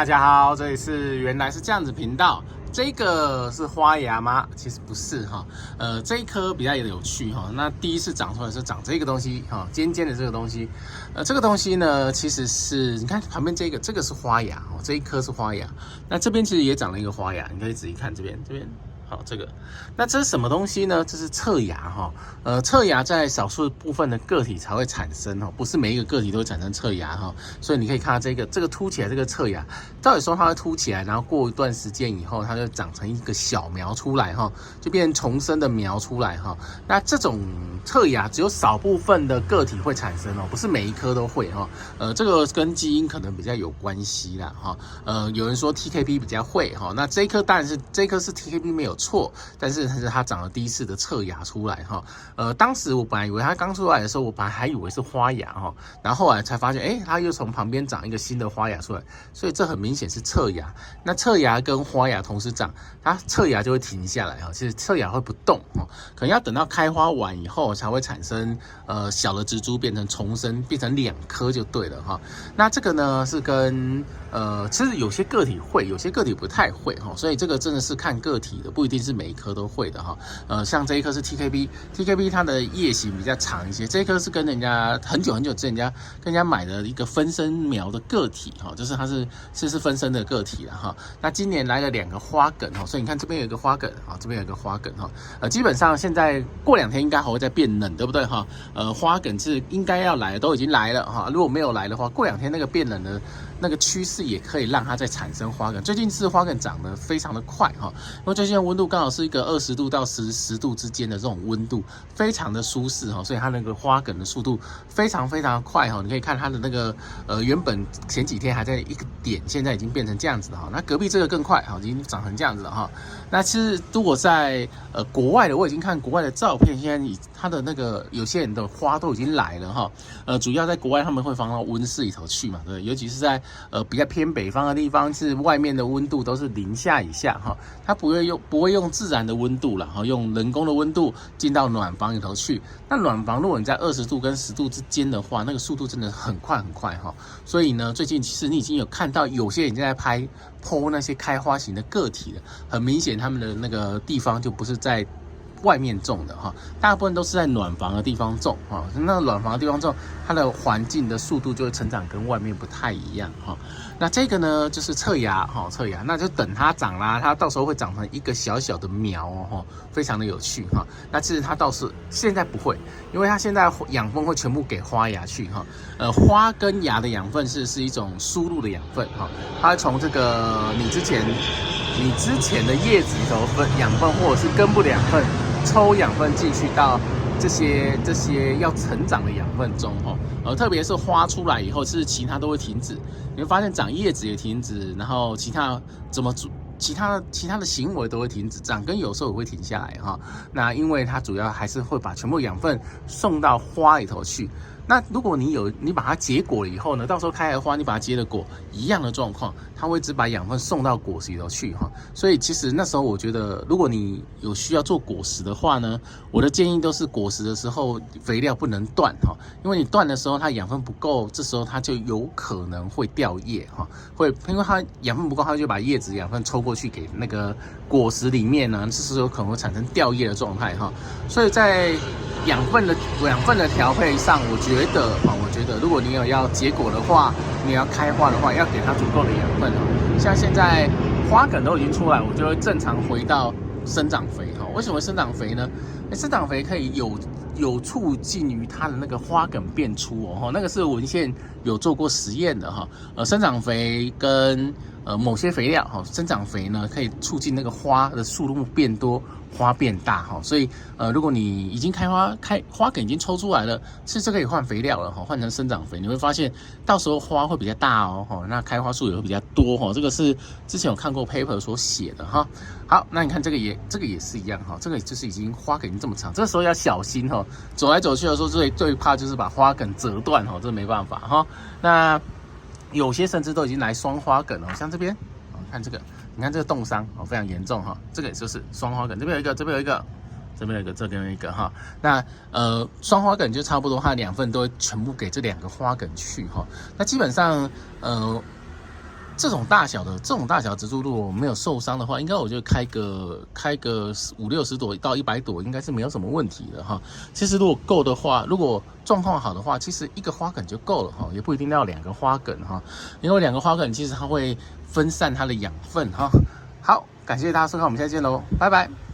大家好，这里是原来是这样子频道。这个是花芽吗？其实不是哈。这一颗比较有趣哈。那第一次长出来是长这个东西哈，尖尖的这个东西。这个东西呢，其实是你看旁边这个是花芽哦，这一颗是花芽。那这边其实也长了一个花芽，你可以仔细看这边。好，这个，那这是什么东西呢？这是侧芽哈，侧芽在少数部分的个体才会产生哈，不是每一个个体都会产生侧芽哈，所以你可以看到这个凸起来这个侧芽，照理说它会凸起来，然后过一段时间以后，它就长成一个小苗出来哈，就变成重生的苗出来哈。那这种侧芽只有少部分的个体会产生哦，不是每一颗都会哈。这个跟基因可能比较有关系啦哈。有人说 TKP 比较会哈，那这一颗当然是这一颗是 TKP 没有错，但是它长了第一次的侧芽出来哈。当时我本来以为它刚出来的时候，我本来还以为是花芽哈，然后后来才发现，它又从旁边长一个新的花芽出来，所以这很明显是侧芽。那侧芽跟花芽同时长，它侧芽就会停下来哈，其实侧芽会不动哈，可能要等到开花完以后才会产生小的植株变成重生，变成2颗就对了哈。那这个呢是跟其实有些个体会，有些个体不太会哈，所以这个真的是看个体的，不一定是每一颗都会的哈。像这一颗是 TKP 它的叶形比较长一些，这一颗是跟人家很久之前跟人家买的一个分生苗的个体哈，就是它是分生的个体了哈。那今年来了2个花梗哈，所以你看这边有一个花梗啊，这边有一个花梗哈。基本上现在过2天应该还会再变冷，对不对哈？花梗是应该要来的，都已经来了哈。如果没有来的话，过2天那个变冷的那个趋势也可以让它再产生花梗。最近是花梗长得非常的快哈，因为最近的温度刚好是一个20度到10度之间的这种温度，非常的舒适哈，所以它那个花梗的速度非常快哈。你可以看它的那个原本前几天还在一个点，现在已经变成这样子了哈。那隔壁这个更快哈，已经长成这样子了哈。那其实如果在国外的，我已经看国外的照片，现在它的那个有些人的花都已经来了哈。主要在国外他们会放到温室里头去嘛，对，尤其是在比较偏北方的地方，是外面的温度都是0下以下哈，它不会用自然的温度啦，用人工的温度进到暖房里头去。那暖房如果你在20度跟10度之间的话，那个速度真的很快哈。所以呢，最近其实你已经有看到有些人在剖那些开花型的个体了，很明显他们的那个地方就不是在外面种的哈，大部分都是在暖房的地方种哈。那暖房的地方种，它的环境的速度就会成长跟外面不太一样哈。那这个呢就是侧芽哈，侧芽那就等它长啦，它到时候会长成一个小小的苗哦，非常的有趣哈。那其实它倒是现在不会，因为它现在养分会全部给花芽去哈。花跟芽的养分是一种输入的养分哈，它会从这个你之前的叶子里头分养分或者是根部的养分抽养分进去到这些要成长的养分中哈。特别是花出来以后，是其他都会停止，你会发现长叶子也停止，然后其他的行为都会停止，长根有时候也会停下来哈。那因为它主要还是会把全部养分送到花里头去。那如果你把它结果了以后呢，到时候开了花，你把它结了果，一样的状况，它会只把养分送到果实里头去哈。所以其实那时候我觉得，如果你有需要做果实的话呢，我的建议都是果实的时候肥料不能断哈，因为你断的时候它养分不够，这时候它就有可能会掉叶哈，因为它养分不够，它就把叶子养分抽过去给那个果实里面呢，这时候有可能会产生掉叶的状态哈。所以在养分的调配上，我觉得如果你有要结果的话，你要开花的话，要给它足够的养分哦。像现在花梗都已经出来，我就会正常回到生长肥哈。为什么生长肥呢？生长肥可以有促进于它的那个花梗变粗哦，那个是文献有做过实验的哈。生长肥跟某些肥料哈，生长肥呢可以促进那个花的数目变多，花变大哈。所以如果你已经花梗已经抽出来了，是这可以换肥料了哈，换成生长肥，你会发现到时候花会比较大哦，那开花数也会比较多哈。这个是之前有看过 paper 所写的哈。好，那你看这个也是一样哈，这个就是已经花梗已经这么长，这时候要小心哈。走来走去的时候最怕就是把花梗折断哈，这没办法哈。那有些甚至都已经来双花梗了，像这边，看这个，你看这个冻伤哦，非常严重哈。这个也就是双花梗，这边有一个，这边有一个，这边有一个，这边有一个哈。那双花梗就差不多，它的养分都会全部给这2个花梗去哈。那基本上这种大小植株，如果没有受伤的话，应该我就开个50-60朵到100朵，应该是没有什么问题的哈。其实如果够的话，如果状况好的话，其实1个花梗就够了哈，也不一定要2个花梗哈，因为2个花梗其实它会分散它的养分哈。好，感谢大家收看，我们下次见喽，拜拜。